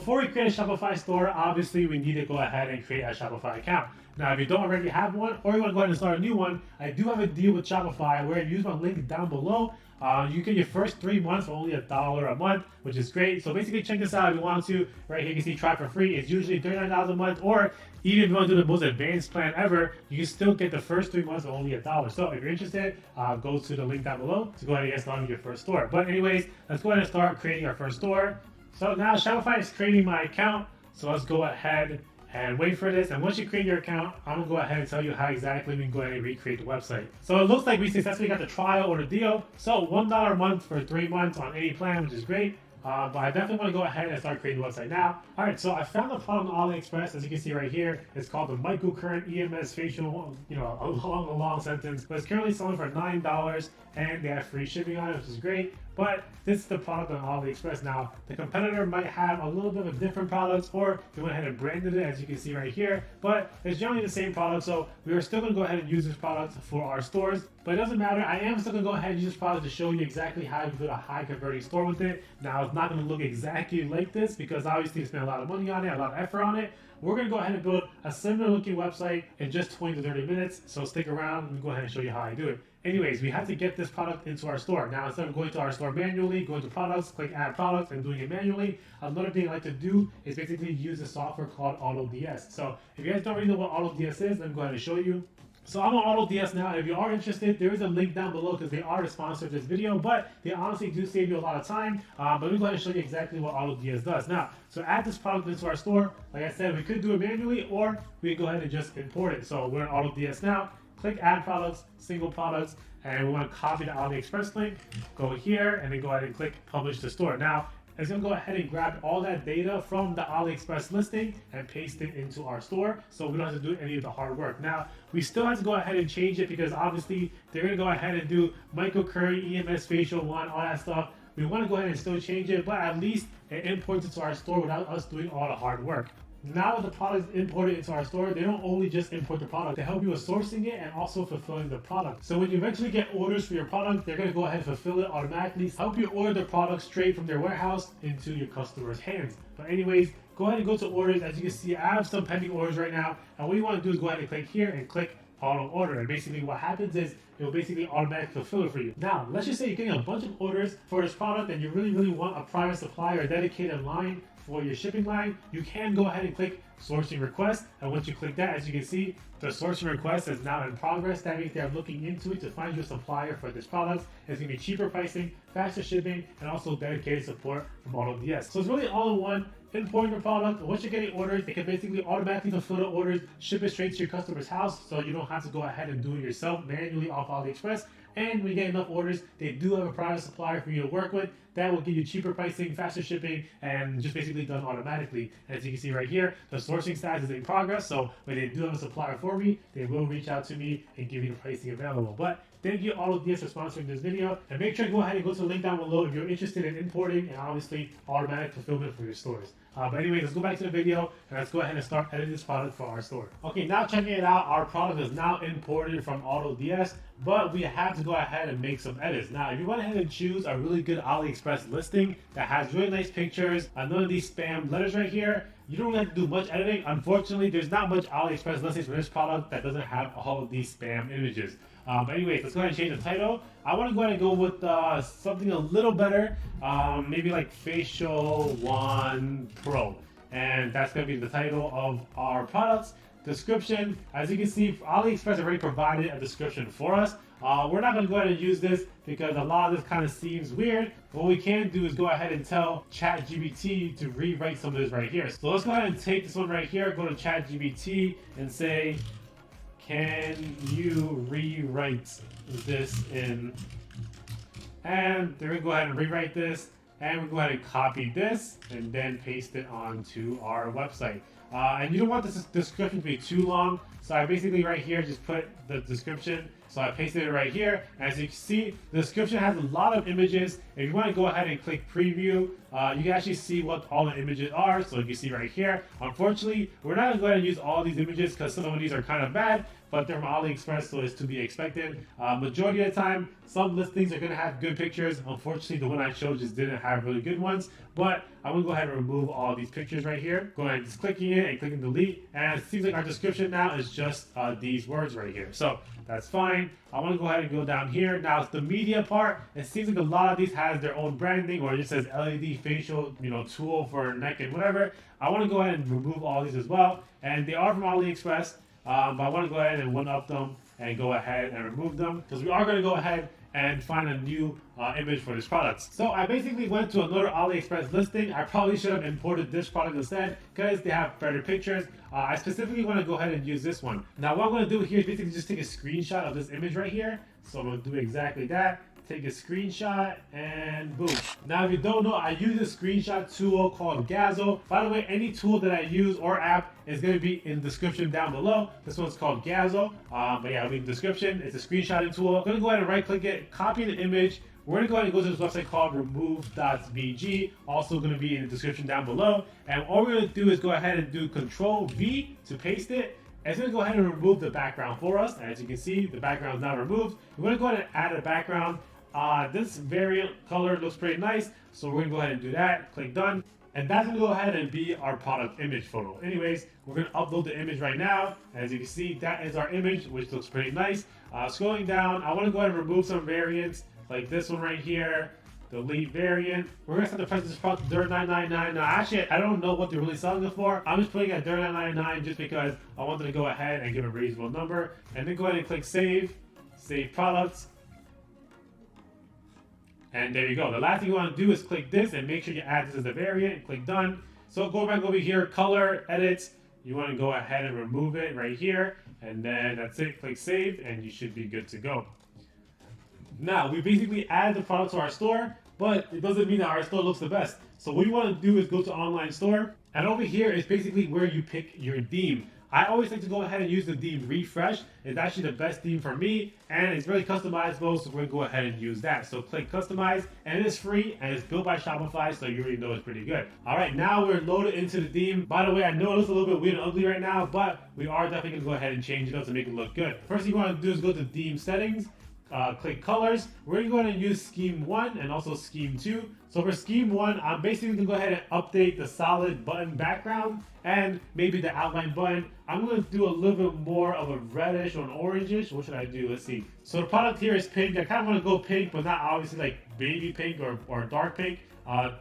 Before we create a Shopify store, obviously we need to go ahead and create a Shopify account. Now, if you don't already have one, or you want to go ahead and start a new one, I do have a deal with Shopify where if you use my link down below, you get your first 3 months for only $1 a month, which is great. So basically, check this out if you want to. Right here, you can see try for free. It's usually $39 a month, or even if you want to do the most advanced plan ever, you can still get the first 3 months for only $1. So if you're interested, go to the link down below to go ahead and get started with your first store. But anyways, let's go ahead and start creating our first store. So now Shopify is creating my account. So let's go ahead and wait for this. And once you create your account, I'm gonna go ahead and tell you how exactly we can go ahead and recreate the website. So it looks like we successfully got the trial or the deal. So $1 a month for 3 months on any plan, which is great. But I definitely want to go ahead and start creating the website now. All right, so I found the product on AliExpress, as you can see right here. It's called the microcurrent EMS facial, a long sentence, but it's currently selling for $9 and they have free shipping on it, which is great. But this is the product on AliExpress now. The competitor might have a little bit of a different products, or they went ahead and branded it, as you can see right here, but it's generally the same product. So we are still gonna go ahead and use this product for our stores, but it doesn't matter. I am still gonna go ahead and use this product to show you exactly how you build a high converting store with it. Now, it's not gonna look exactly like this because obviously you spend a lot of money on it, a lot of effort on it. We're gonna go ahead and build a similar looking website in just 20 to 30 minutes. So stick around and go ahead and show you how I do it. Anyways, we have to get this product into our store. Now, instead of going to our store manually, going to products, click add products, and doing it manually, another thing I like to do is basically use a software called AutoDS. So if you guys don't really know what AutoDS is, let me go ahead and show you. So I'm on AutoDS now. If you are interested, there is a link down below because they are the sponsor of this video, but they honestly do save you a lot of time. But let me go ahead and show you exactly what AutoDS does. Now, so add this product into our store. Like I said, we could do it manually, or we can go ahead and just import it. So we're in AutoDS now. Click add products, single products, and we want to copy the AliExpress link. Go here and then go ahead and click publish to store. Now, it's going to go ahead and grab all that data from the AliExpress listing and paste it into our store, so we don't have to do any of the hard work. Now, we still have to go ahead and change it because obviously they're going to go ahead and do microcurrent, EMS facial one, all that stuff. We want to go ahead and still change it, but at least it imports it to our store without us doing all the hard work. Now that the product is imported into our store, they don't only just import the product, they help you with sourcing it and also fulfilling the product. So when you eventually get orders for your product, they're going to go ahead and fulfill it automatically, help you order the product straight from their warehouse into your customer's hands. But anyways, go ahead and go to orders. As you can see, I have some pending orders right now, and what you want to do is go ahead and click here and click auto order, and basically what happens is it will basically automatically fulfill it for you. Now, let's just say you're getting a bunch of orders for this product and you really want a private supply or a dedicated line for your shipping line. You can go ahead and click sourcing request, and once you click that, as you can see, the sourcing request is now in progress. That means they're looking into it to find you a supplier for this product. It's going to be cheaper pricing, faster shipping, and also dedicated support from AutoDS. So it's really all in one. Importing the product, once you're getting orders, they can basically automatically fulfill the orders, ship it straight to your customer's house, so you don't have to go ahead and do it yourself manually off AliExpress. And when you get enough orders, they do have a private supplier for you to work with that will give you cheaper pricing, faster shipping, and just basically done automatically. And as you can see right here, the sourcing status is in progress, so when they do have a supplier for me, they will reach out to me and give you the pricing available. But thank you AutoDS for sponsoring this video, and make sure to go ahead and go to the link down below if you're interested in importing and obviously automatic fulfillment for your stores. But anyway, let's go back to the video and let's go ahead and start editing this product for our store. Okay, now checking it out, our product is now imported from AutoDS, but we have to go ahead and make some edits. Now, if you went ahead and choose a really good AliExpress listing that has really nice pictures, none of these spam letters right here, you don't really have to do much editing. Unfortunately, there's not much AliExpress listings for this product that doesn't have all of these spam images. But anyways, let's go ahead and change the title. I want to go ahead and go with something a little better, maybe like Facial One Pro. And that's going to be the title of our products. Description, as you can see, AliExpress already provided a description for us. We're not going to go ahead and use this because a lot of this kind of seems weird. What we can do is go ahead and tell ChatGPT to rewrite some of this right here. So let's go ahead and take this one right here, go to ChatGPT and say, can you rewrite this in? And they're gonna go ahead and rewrite this, and we'll go ahead and copy this and then paste it onto our website. And you don't want this description to be too long, so I basically right here just put the description. So I pasted it right here. As you can see, the description has a lot of images. If you want to go ahead and click preview, you can actually see what all the images are. So you can see right here. Unfortunately, we're not going to go ahead and use all these images because some of these are kind of bad. but they're from AliExpress, so it's to be expected. Majority of the time, some listings are going to have good pictures. Unfortunately, the one I showed just didn't have really good ones, but I'm going to go ahead and remove all these pictures right here. Go ahead and just clicking it and clicking delete, and it seems like our description now is just these words right here. So that's fine. I want to go ahead and go down here. Now it's the media part. It seems like a lot of these has their own branding, or it just says LED facial, tool for neck and whatever. I want to go ahead and remove all these as well, and they are from AliExpress, but I want to go ahead and one-up them and go ahead and remove them, because we are going to go ahead and find a new image for this product. So I basically went to another AliExpress listing. I probably should have imported this product instead because they have better pictures. I specifically want to go ahead and use this one. Now what I'm going to do here is basically just take a screenshot of this image right here. So I'm going to do exactly that. Take a screenshot and boom. Now if you don't know, I use a screenshot tool called Gazzo. By the way, any tool that I use or app is going to be in the description down below. This one's called Gazzo, but yeah, it'll be in the description. It's a screenshotting tool. I'm going to go ahead and right click it, copy the image. We're going to go ahead and go to this website called remove.bg, also going to be in the description down below. And all we're going to do is go ahead and do Control V to paste it. It's going to go ahead and remove the background for us. As you can see, the background is now removed. We're going to go ahead and add a background. This variant color looks pretty nice, so we're going to go ahead and do that. Click done. And that's going to go ahead and be our product image photo. Anyways, we're going to upload the image right now. As you can see, that is our image, which looks pretty nice. Scrolling down, I want to go ahead and remove some variants, like this one right here. Delete variant. We're going to set the price of this product to $9.99. Now, actually, I don't know what they're really selling it for. I'm just putting it at $9.99 just because I wanted to go ahead and give a reasonable number. And then go ahead and click Save. Save Products. And there you go. The last thing you want to do is click this and make sure you add this as a variant. Click done. So go back over here, color, edits. You want to go ahead and remove it right here. And then that's it. Click save and you should be good to go. Now, we basically added the product to our store, but it doesn't mean that our store looks the best. So what you want to do is go to online store. And over here is basically where you pick your theme. I always like to go ahead and use the theme Refresh. It's actually the best theme for me, and it's really customizable, so we're going to go ahead and use that. So click Customize, and it is free, and it's built by Shopify, so you already know it's pretty good. All right, now we're loaded into the theme. By the way, I know it looks a little bit weird and ugly right now, but we are definitely going to go ahead and change it up to make it look good. First thing you want to do is go to Theme Settings, click Colors. We're going to use Scheme 1 and also Scheme 2. So for Scheme 1, I'm basically going to go ahead and update the solid button background and maybe the outline button. I'm going to do a little bit more of a reddish or an orangish. What should I do? Let's see. So the product here is pink. I kind of want to go pink, but not obviously like baby pink or dark pink.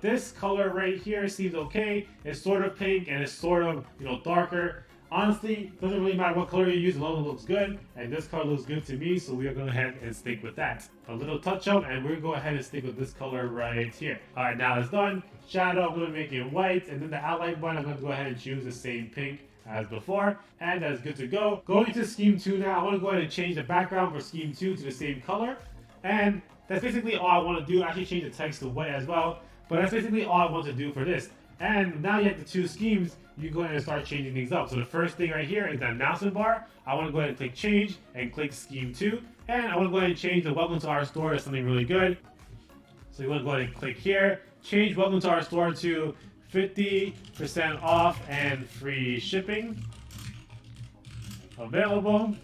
This color right here seems okay. It's sort of pink and it's sort of, darker. Honestly, doesn't really matter what color you use, as long as it looks good. And this color looks good to me, so we are going to go ahead and stick with that. A little touch up, and we're going to go ahead and stick with this color right here. All right, now it's done. Shadow, I'm going to make it white, and then the outline button, I'm going to go ahead and choose the same pink as before, and that's good to go. Going to Scheme 2 now, I want to go ahead and change the background for Scheme 2 to the same color, and that's basically all I want to do. Actually change the text to white as well, but that's basically all I want to do for this. And now you have the two schemes, you go ahead and start changing things up. So the first thing right here is the announcement bar. I want to go ahead and click change and click Scheme 2. And I want to go ahead and change the welcome to our store to something really good. So you want to go ahead and click here, change welcome to our store to 50% off and free shipping available.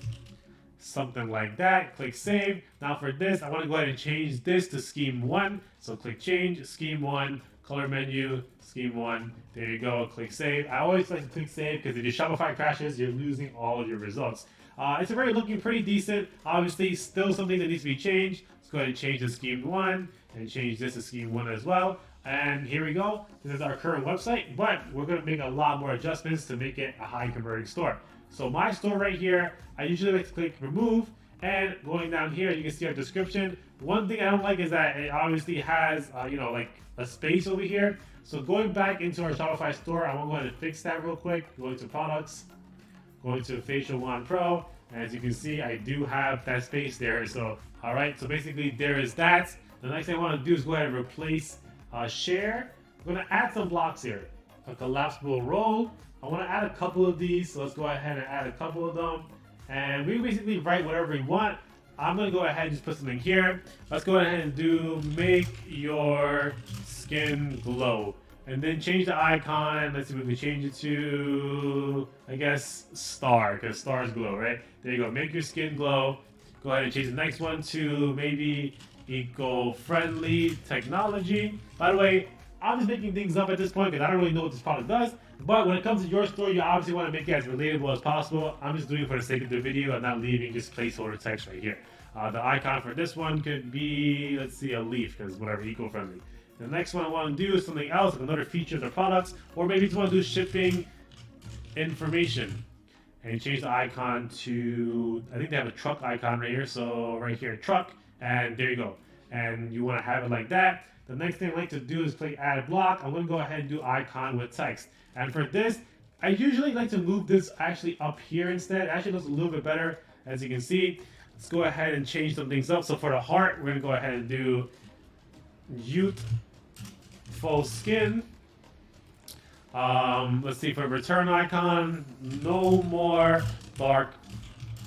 Something like that. Click save. Now for this, I want to go ahead and change this to Scheme 1. So click change, Scheme 1. Color menu, Scheme 1, there you go, click save. I always like to click save because if your Shopify crashes, you're losing all of your results. It's already looking pretty decent. Obviously, still something that needs to be changed. Let's go ahead and change to Scheme 1 and change this to Scheme 1 as well. And here we go. This is our current website, but we're going to make a lot more adjustments to make it a high converting store. So my store right here, I usually like to click remove. And going down here, you can see our description. One thing I don't like is that it obviously has, like a space over here. So going back into our Shopify store, I want to go ahead and fix that real quick. Going to products, going to Facial Wand Pro. And as you can see, I do have that space there. So, all right, so basically there is that. The next thing I want to do is go ahead and replace share. I'm going to add some blocks here. A collapsible roll. I want to add a couple of these. So let's go ahead and add a couple of them. And we basically write whatever we want. I'm going to go ahead and just put something here. Let's go ahead and do make your skin glow. And then change the icon. Let's see if we can change it to, I guess, star, because stars glow, right? There you go. Make your skin glow. Go ahead and change the next one to maybe eco-friendly technology. By the way, I'm just making things up at this point because I don't really know what this product does. But when it comes to your store, you obviously want to make it as relatable as possible. I'm just doing it for the sake of the video and not leaving just placeholder text right here. The icon for this one could be, let's see, a leaf, because whatever, eco-friendly. The next one I want to do is something else, like another feature of the products, or maybe you want to do shipping information. And change the icon to, I think they have a truck icon right here, so right here, truck, and there you go. And you want to have it like that. The next thing I like to do is click add block. I'm going to go ahead and do icon with text. And for this, I usually like to move this actually up here instead. It actually looks a little bit better, as you can see. Let's go ahead and change some things up. So for the heart, we're going to go ahead and do youthful skin. Let's see, for return icon, no more dark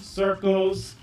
circles.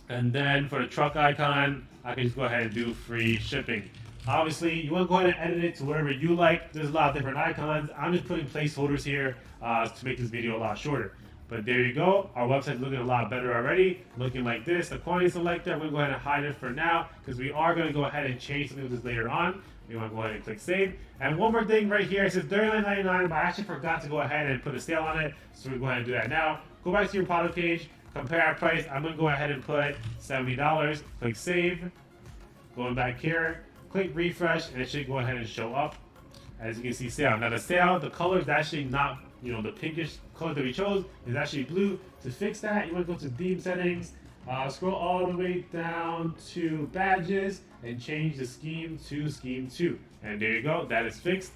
And then for the truck icon, I can just go ahead and do free shipping. Obviously, you want to go ahead and edit it to whatever you like. There's a lot of different icons. I'm just putting placeholders here to make this video a lot shorter. But there you go. Our website's looking a lot better already. Looking like this. The quantity selector, I'm going to go ahead and hide it for now because we are going to go ahead and change something with this later on. We want to go ahead and click save. And one more thing right here, it says $39.99, but I actually forgot to go ahead and put a sale on it. So we're going to go ahead and do that now. Go back to your product page, compare our price. I'm going to go ahead and put $70. Click save. Going back here, click refresh, and it should go ahead and show up. As you can see, sale. Now the sale, the color is actually not, the pinkish color that we chose is actually blue. To fix that, you want to go to theme settings, scroll all the way down to badges, and change the scheme to scheme 2. And there you go, that is fixed.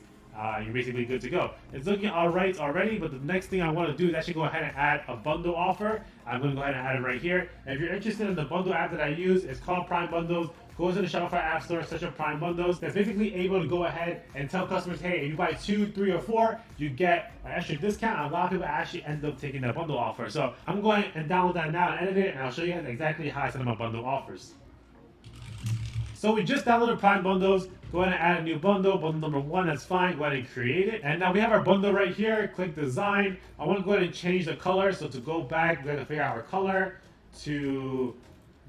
You're basically good to go. It's looking alright already, but the next thing I want to do is actually go ahead and add a bundle offer. I'm going to go ahead and add it right here. If you're interested in the bundle app that I use, it's called Prime Bundles. Go to the Shopify App Store, search up Prime Bundles. That's basically able to go ahead and tell customers, hey, if you buy 2, 3, or 4, you get an extra discount. And a lot of people actually end up taking that bundle offer. So I'm going and download that now and edit it, and I'll show you guys exactly how I set up my bundle offers. So we just downloaded Prime Bundles. Go ahead and add a new bundle. Bundle number 1, that's fine. Go ahead and create it. And now we have our bundle right here. Click design. I want to go ahead and change the color. So to go back, we're going to figure out our color to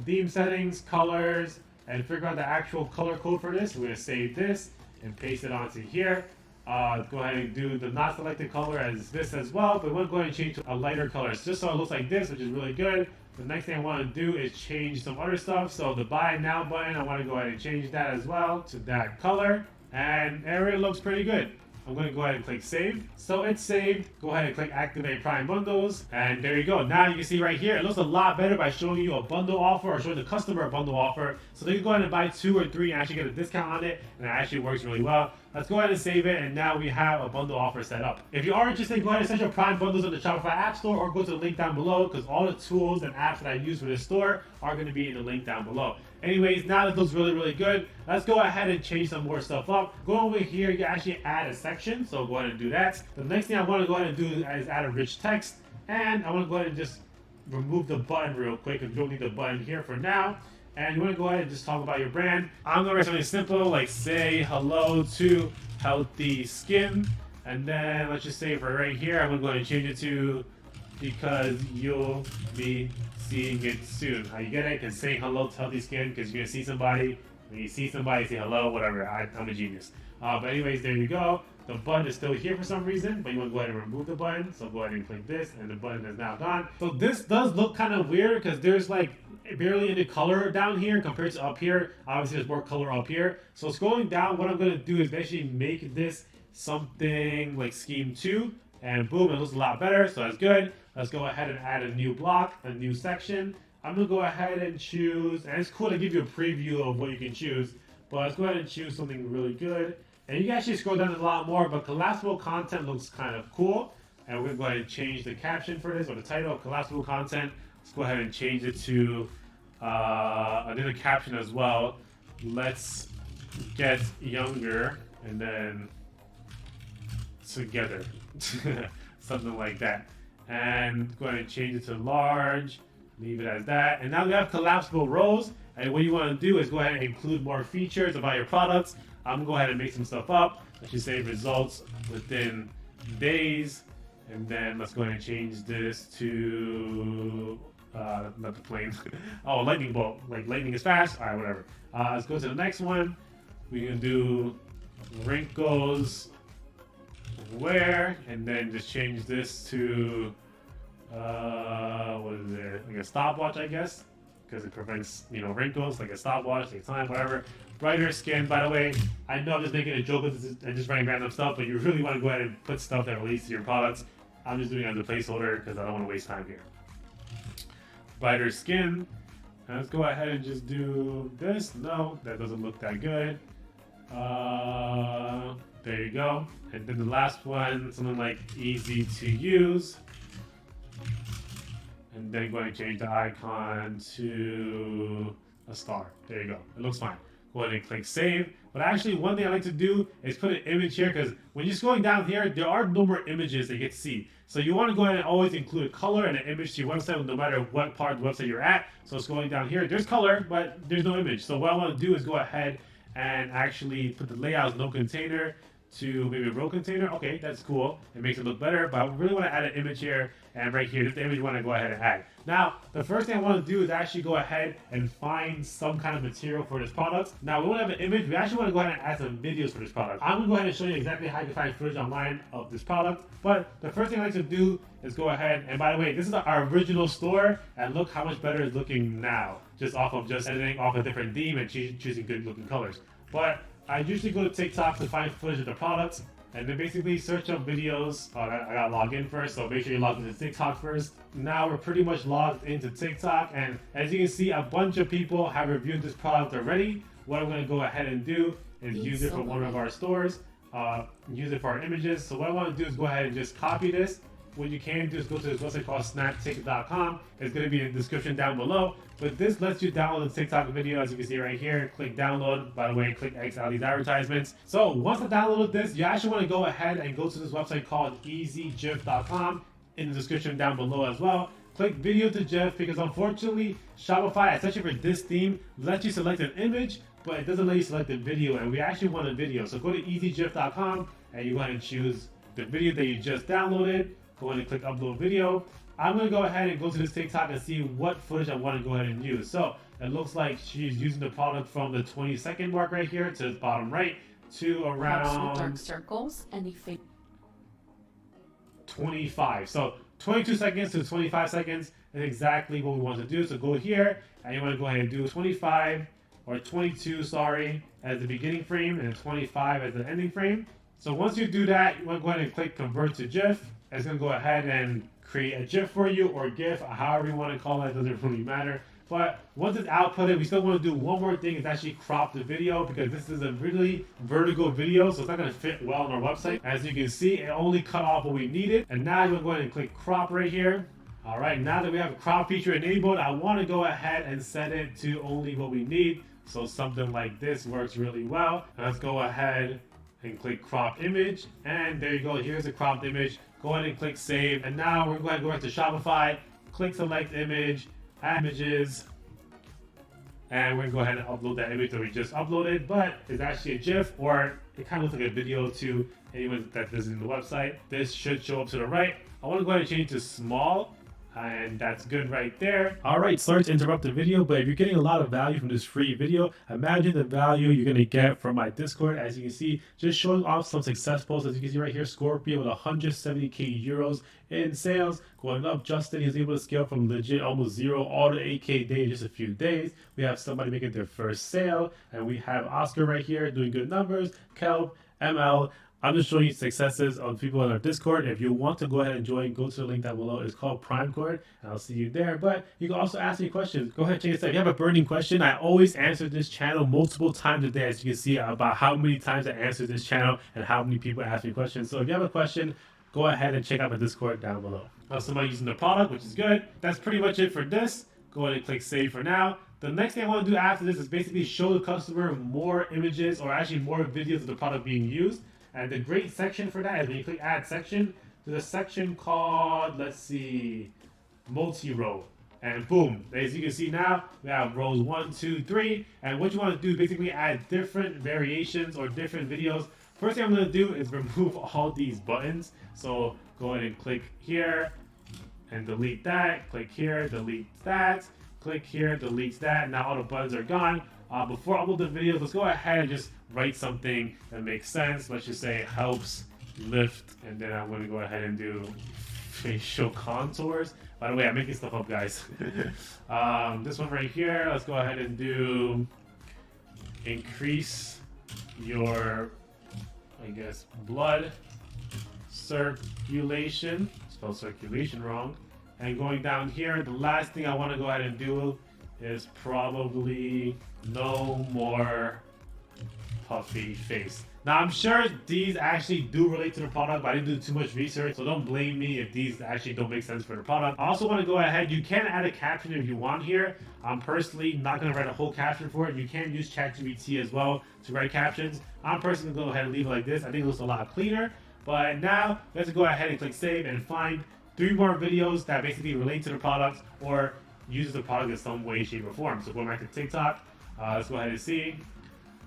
theme settings, colors, and figure out the actual color code for this. We're going to save this and paste it onto here. Go ahead and do the not selected color as this as well, but we're going to change to a lighter color just so it looks like this, which is really good. The next thing I want to do is change some other stuff. So the buy now button, I want to go ahead and change that as well to that color, and it really looks pretty good. I'm going to go ahead and click save. So it's saved. Go ahead and click activate Prime Bundles. And there you go. Now you can see right here, it looks a lot better by showing you a bundle offer or showing the customer a bundle offer. So they can go ahead and buy 2 or 3 and actually get a discount on it. And it actually works really well. Let's go ahead and save it. And now we have a bundle offer set up. If you are interested, go ahead and search your Prime Bundles on the Shopify App Store or go to the link down below because all the tools and apps that I use for this store are going to be in the link down below. Anyways, now that looks really, really good. Let's go ahead and change some more stuff up. Go over here, you can actually add a section. So go ahead and do that. The next thing I want to go ahead and do is add a rich text. And I want to go ahead and just remove the button real quick because we don't need the button here for now. And you want to go ahead and just talk about your brand. I'm going to write something simple like say hello to healthy skin. And then let's just say for right here, I'm going to go ahead and change it to because you'll be seeing it soon. How you get it? Because saying hello to healthy skin, because you're going to see somebody. When you see somebody, say hello, whatever. I'm a genius. But anyways, there you go. The button is still here for some reason, but you want to go ahead and remove the button. So go ahead and click this, and the button is now gone. So this does look kind of weird because there's like barely any color down here compared to up here. Obviously, there's more color up here. So scrolling down, what I'm going to do is basically make this something like scheme 2. And boom, it looks a lot better, so that's good. Let's go ahead and add a new block, a new section. I'm going to go ahead and choose, and it's cool to give you a preview of what you can choose, but let's go ahead and choose something really good. And you can actually scroll down a lot more, but collapsible content looks kind of cool. And we're going to go ahead and change the caption for this, or the title, collapsible content. Let's go ahead and change it to another caption as well. Let's get younger, and then together. Something like that. And go ahead and change it to large, leave it as that. And now we have collapsible rows. And what you want to do is go ahead and include more features about your products. I'm gonna go ahead and make some stuff up. Let's just say results within days, and then let's go ahead and change this to not the plane. Oh, lightning bolt. Like lightning is fast. All right, whatever. Let's go to the next one. We can do wrinkles wear, and then just change this to what is it? Like a stopwatch, I guess, because it prevents, you know, wrinkles. Like a stopwatch, takes time, whatever. Brighter skin. By the way, I know I'm just making a joke and just writing random stuff, but you really want to go ahead and put stuff that relates to your products. I'm just doing it as a placeholder because I don't want to waste time here. Brighter skin. And let's go ahead and just do this. No, that doesn't look that good. There you go. And then the last one, something like easy to use. And then go ahead and change the icon to a star. There you go. It looks fine. Go ahead and click save. But actually, one thing I like to do is put an image here, because when you're scrolling down here, there are no more images that you get to see. So you want to go ahead and always include a color and an image to your website, no matter what part of the website you're at. So scrolling down here, there's color, but there's no image. So what I want to do is go ahead and actually put the layout as no container to maybe a row container. Okay, that's cool. It makes it look better, but I really want to add an image here, and right here, this image you want to go ahead and add. Now, the first thing I want to do is actually go ahead and find some kind of material for this product. Now, we won't have an image. We actually want to go ahead and add some videos for this product. I'm going to go ahead and show you exactly how you can find footage online of this product, but the first thing I like to do is go ahead, and by the way, this is our original store, and look how much better it's looking now, just off of just editing off a different theme and choosing good looking colors. But I usually go to TikTok to find footage of the products, and then basically search up videos. I gotta log in first, so make sure you log into TikTok first. Now we're pretty much logged into TikTok, and as you can see, a bunch of people have reviewed this product already. What I'm gonna go ahead and do is use it for one of our stores, use it for our images. So what I want to do is go ahead and just copy this. What you can do is go to this website called snaptick.com. It's going to be in the description down below. But this lets you download the TikTok video, as you can see right here. Click download. By the way, click X out these advertisements. So once I downloaded this, you actually want to go ahead and go to this website called easygif.com in the description down below as well. Click video to GIF, because unfortunately Shopify, especially for this theme, lets you select an image, but it doesn't let you select a video, and we actually want a video. So go to easygif.com and you go ahead and choose the video that you just downloaded. Go ahead and click upload video. I'm going to go ahead and go to this TikTok and see what footage I want to go ahead and use. So it looks like she's using the product from the 20-second mark right here to the bottom right to around dark circles and 25. So 22 seconds to 25 seconds is exactly what we want to do. So go here and you want to go ahead and do 25 or 22, sorry, as the beginning frame, and 25 as the ending frame. So once you do that, you want to go ahead and click convert to GIF. It's going to go ahead and create a GIF for you, or GIF, however you want to call it, doesn't really matter. But once it's outputted, we still want to do one more thing, is actually crop the video, because this is a really vertical video, so it's not going to fit well on our website. As you can see, it only cut off what we needed. And now you're going to go ahead and click crop right here. All right, now that we have a crop feature enabled, I want to go ahead and set it to only what we need. So something like this works really well. Let's go ahead and click crop image, and there you go. Here's the cropped image. Go ahead and click save, and now we're going to go back to Shopify, click select image, add images, and we're going to go ahead and upload that image that we just uploaded, but it's actually a GIF, or it kind of looks like a video to anyone that isn't the website. This should show up to the right. I want to go ahead and change to small, and that's good right there. All right, sorry to interrupt the video, but if you're getting a lot of value from this free video, imagine the value you're going to get from my Discord. As you can see, just showing off some success posts. As you can see right here, Scorpio with 170k euros in sales, going up. Justin, he's able to scale from legit almost zero all to 8k day in just a few days. We have somebody making their first sale, and we have Oscar right here doing good numbers. Kelp, ML. I'm just showing you successes of people in our Discord. If you want to go ahead and join, go to the link down below. It's called Prime Cord, and I'll see you there. But you can also ask me questions. Go ahead and check this out. If you have a burning question, I always answer this channel multiple times a day. As you can see about how many times I answer this channel and how many people ask me questions. So if you have a question, go ahead and check out the Discord down below. Now, somebody using the product, which is good. That's pretty much it for this. Go ahead and click save for now. The next thing I want to do after this is basically show the customer more images, or actually more videos of the product being used. And the great section for that is when you click add section, there's a section called, let's see, multi-row. and boom. As you can see now, we have rows 1, 2, 3. And what you want to do is basically add different variations or different videos. First thing I'm going to do is remove all these buttons. So go ahead and click here and delete that. Click here, delete that. Click here, delete that. Now all the buttons are gone. Before I upload the videos, let's go ahead and just write something that makes sense. Let's just say helps lift, and then I'm going to go ahead and do facial contours. By the way, I'm making stuff up, guys. This one right here, let's go ahead and do increase your, I guess, blood circulation. Spelled circulation wrong. And going down here, the last thing I want to go ahead and do is probably no more puffy face. Now I'm sure these actually do relate to the product, but I didn't do too much research, so don't blame me if these actually don't make sense for the product. I also want to go ahead, you can add a caption if you want here. I'm personally not going to write a whole caption for it. You can use ChatGPT as well to write captions. I'm personally going to go ahead and leave it like this. I think it looks a lot cleaner. But now let's go ahead and click save and find 3 more videos that basically relate to the product or uses the product in some way, shape, or form. So going back to TikTok, let's go ahead and see.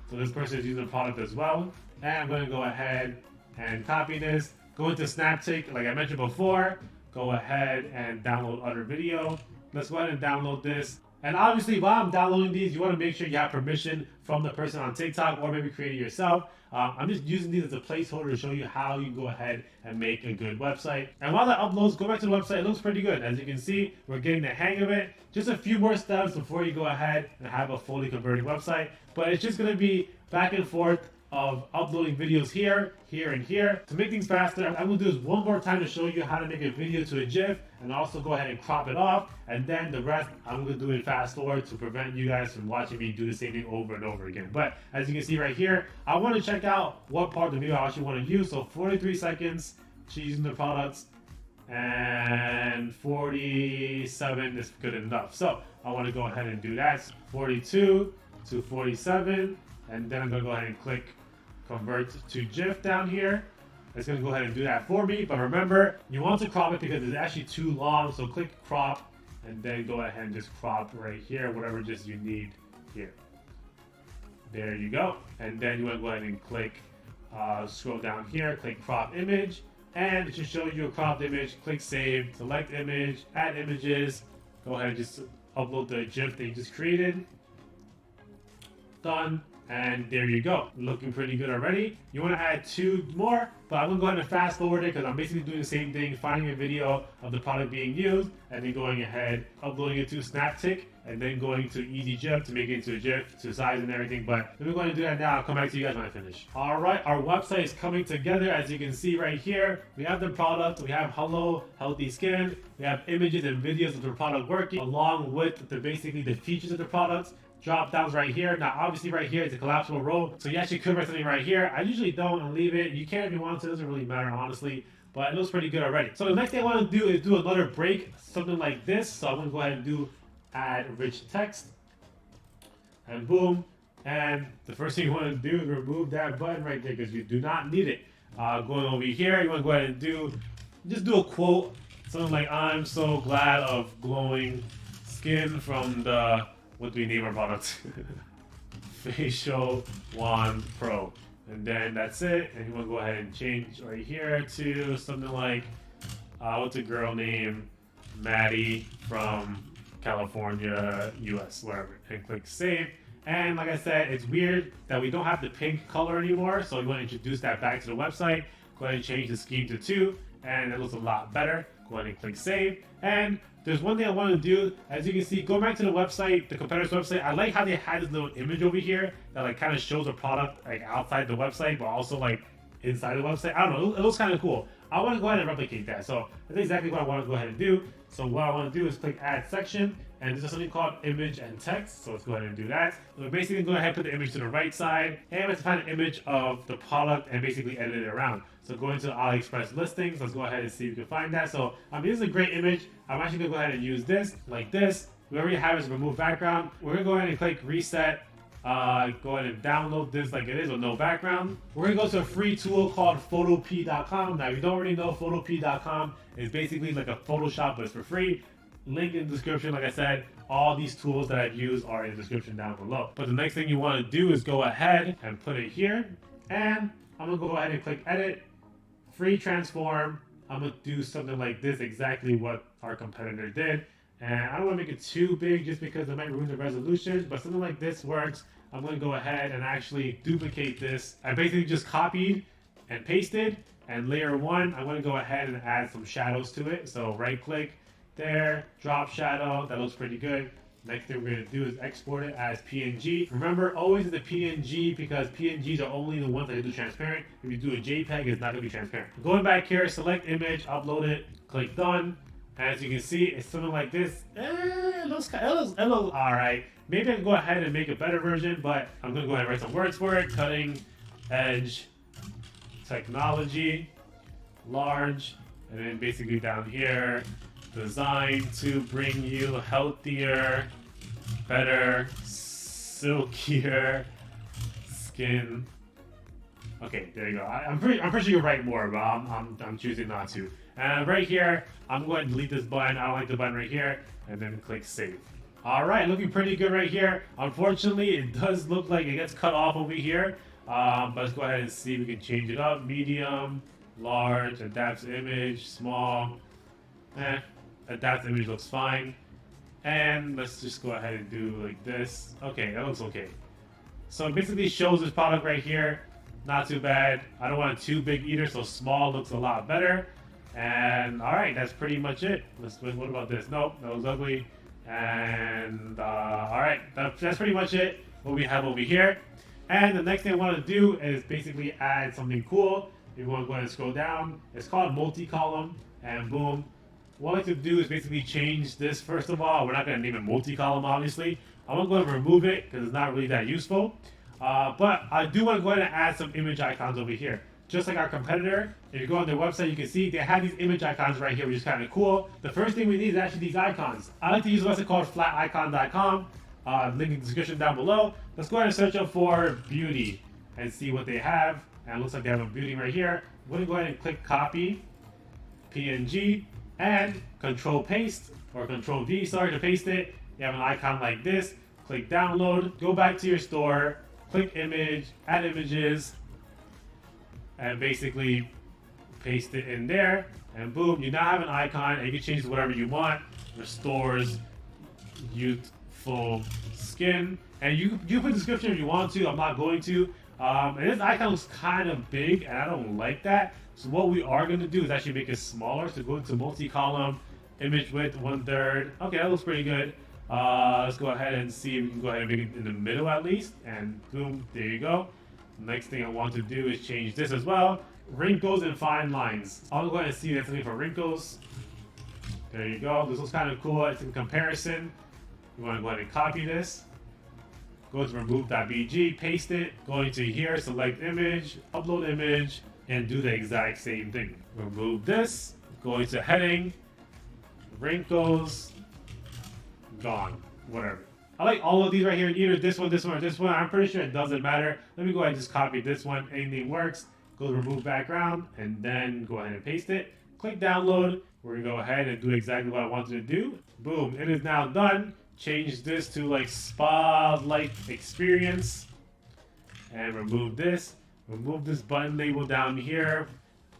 So this person is using the product as well. And I'm going to go ahead and copy this. Go into Snaptik, like I mentioned before. Go ahead and download other video. Let's go ahead and download this. And obviously, while I'm downloading these, you want to make sure you have permission from the person on TikTok or maybe create it yourself. I'm just using these as a placeholder to show you how you go ahead and make a good website. And while that uploads, go back to the website. It looks pretty good. As you can see, we're getting the hang of it. Just a few more steps before you go ahead and have a fully converted website. But it's just going to be back and forth of uploading videos here, here, and here. To make things faster, I'm going to do this one more time to show you how to make a video to a GIF and also go ahead and crop it off. And then the rest, I'm going to do in fast forward to prevent you guys from watching me do the same thing over and over again. But as you can see right here, I want to check out what part of the video I actually want to use. So 43 seconds, she's using the products, and 47 is good enough. So I want to go ahead and do that. 42 to 47. And then I'm going to go ahead and click convert to GIF down here. It's going to go ahead and do that for me. But remember, you want to crop it because it's actually too long. So click crop and then go ahead and just crop right here, whatever just you need here. There you go. And then you want to go ahead and click, scroll down here, click crop image. And it should show you a cropped image. Click save, select image, add images. Go ahead and just upload the GIF that you just created. Done. And there you go, looking pretty good already. You want to add 2 more, but I'm going to go ahead and fast forward it because I'm basically doing the same thing, finding a video of the product being used, and then going ahead, uploading it to Snaptik, and then going to Easy GIF to make it into a GIF, to size and everything. But let me go ahead and do that now. I'll come back to you guys when I finish. All right, our website is coming together. As you can see right here, we have the product, we have hello, healthy skin, we have images and videos of the product working, along with basically the features of the products. Drop downs right here. Now obviously right here it's a collapsible row, so you actually could write something right here. I usually don't and leave it. You can if you want to, it doesn't really matter honestly, but it looks pretty good already. So the next thing I want to do is do another break, something like this. So I'm going to go ahead and do add rich text, and boom. And the first thing you want to do is remove that button right there because you do not need it. Going over here, you want to go ahead and just do a quote, something like, I'm so glad of glowing skin from the, what do we name our product? Facial Wand Pro. And then that's it. And you want to go ahead and change right here to something like, what's a girl named Maddie from California, US, wherever. And click save. And like I said, it's weird that we don't have the pink color anymore. So you want to introduce that back to the website. Go ahead and change the scheme to 2. And it looks a lot better. Go ahead and click save. And there's one thing I want to do. As you can see, go back to the website, the competitor's website. I like how they had this little image over here that like kind of shows the product like outside the website, but also like inside the website. I don't know. It looks kind of cool. I want to go ahead and replicate that. So that's exactly what I want to go ahead and do. So what I want to do is click add section, and there's something called image and text. So let's go ahead and do that. So we're basically going to go ahead and put the image to the right side, and let's find an image of the product and basically edit it around. So go into AliExpress listings. Let's go ahead and see if we can find that. So this is a great image. I'm actually going to go ahead and use this like this. We already have is remove background. We're going to go ahead and click reset. Go ahead and download this like it is with no background. We're going to go to a free tool called photop.com. Now, if you don't already know, photop.com is basically like a Photoshop, but it's for free. link in the description. Like I said, all these tools that I've used are in the description down below. But the next thing you want to do is go ahead and put it here. And I'm going to go ahead and click edit, free transform. I'm going to do something like this, exactly what our competitor did. And I don't want to make it too big just because it might ruin the resolution, but something like this works. I'm going to go ahead and actually duplicate this. I basically just copied and pasted, and layer 1, I'm going to go ahead and add some shadows to it. So right click there, drop shadow, that looks pretty good. Next thing we're going to do is export it as PNG. Remember, always the PNG, because PNGs are only the ones that do transparent. If you do a JPEG, it's not going to be transparent. Going back here, select image, upload it, click done. As you can see, it's something like this. It looks all right. Maybe I can go ahead and make a better version, but I'm going to go ahead and write some words for it. Cutting edge technology, large, and then basically down here, designed to bring you healthier, better, silkier skin. Okay, there you go. I'm pretty sure you write more, but I'm choosing not to. And right here, I'm going to delete this button. I don't like the button right here, and then click save. All right, looking pretty good right here. Unfortunately, it does look like it gets cut off over here. But let's go ahead and see if we can change it up. Medium, large, adapts image, small. Adapts image looks fine. And let's just go ahead and do like this. Okay, that looks okay. So it basically shows this product right here. Not too bad. I don't want it too big either, so small looks a lot better. And all right, that's pretty much it. What about this? Nope, that was ugly. And all right, that's pretty much it. What we have over here. And the next thing I want to do is basically add something cool. You want to go ahead and scroll down. It's called multi-column, and boom. What I like to do is basically change this. First of all, we're not going to name it multi-column, obviously. I'm going to go ahead and remove it because it's not really that useful. But I do want to go ahead and add some image icons over here. Just like our competitor, if you go on their website, you can see they have these image icons right here, which is kind of cool. The first thing we need is actually these icons. I like to use a website called flaticon.com. Link in the description down below. Let's go ahead and search up for beauty and see what they have. And it looks like they have a beauty right here. We're going to go ahead and click copy, PNG, and control paste, or control V, sorry, to paste it. You have an icon like this. Click download, go back to your store, click image, add images, and basically paste it in there. And boom, you now have an icon, and you can change it to whatever you want. Restores youthful skin. And you put a description if you want to. I'm not going to. And this icon looks kind of big, and I don't like that. So what we are going to do is actually make it smaller. So go into multi-column, image width 1/3. Okay, that looks pretty good. Let's go ahead and see if we can go ahead and make it in the middle at least. And boom, there you go. Next thing I want to do is change this as well. Wrinkles and fine lines. I'll go ahead and see that's something for wrinkles. There you go. This looks kind of cool. It's in comparison. You want to go ahead and copy this. Go to remove.bg, paste it. Go into here, select image, upload image, and do the exact same thing. Remove this. Go into heading, wrinkles, gone. Whatever. I like all of these right here. Either this one, or this one. I'm pretty sure it doesn't matter. Let me go ahead and just copy this one. Anything works. Go to remove background, and then go ahead and paste it. Click download. We're gonna go ahead and do exactly what I wanted to do. Boom, it is now done. Change this to like spa-like experience. And remove this. Remove this button label down here.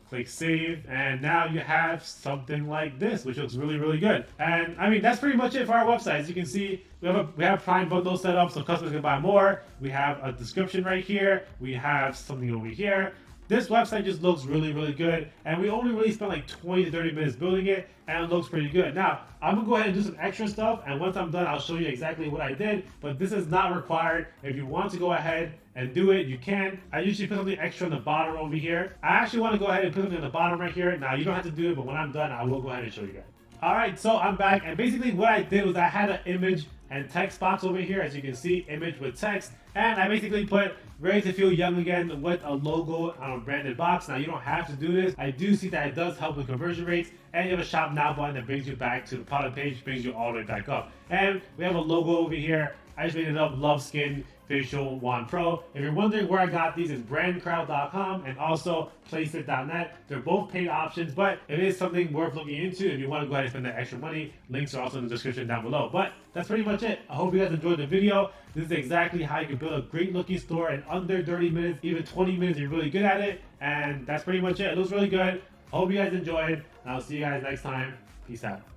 Click save, and now you have something like this, which looks really, really good. And I mean, that's pretty much it for our website. As you can see, we have Prime bundle set up so customers can buy more. We have a description right here. We have something over here. This website just looks really, really good, and we only really spent like 20 to 30 minutes building it, and it looks pretty good. Now, I'm gonna go ahead and do some extra stuff, and once I'm done, I'll show you exactly what I did, but this is not required. If you want to go ahead and do it, you can. I usually put something extra on the bottom over here. I actually want to go ahead and put something on the bottom right here. Now, you don't have to do it, but when I'm done, I will go ahead and show you guys. All right, so I'm back, and basically what I did was I had an image and text box over here, as you can see, image with text, and I basically put ready to feel young again with a logo on a branded box. Now, you don't have to do this. I do see that it does help with conversion rates, and you have a shop now button that brings you back to the product page, brings you all the way back up. And we have a logo over here, I just made it up, Love Skin Facial Wand Pro. If you're wondering where I got these, it's brandcrowd.com and also placeit.net. They're both paid options, but it is something worth looking into if you want to go ahead and spend that extra money. Links are also in the description down below. But that's pretty much it. I hope you guys enjoyed the video. This is exactly how you can build a great looking store in under 30 minutes, even 20 minutes. You're really good at it. And that's pretty much it. It looks really good. I hope you guys enjoyed. And I'll see you guys next time. Peace out.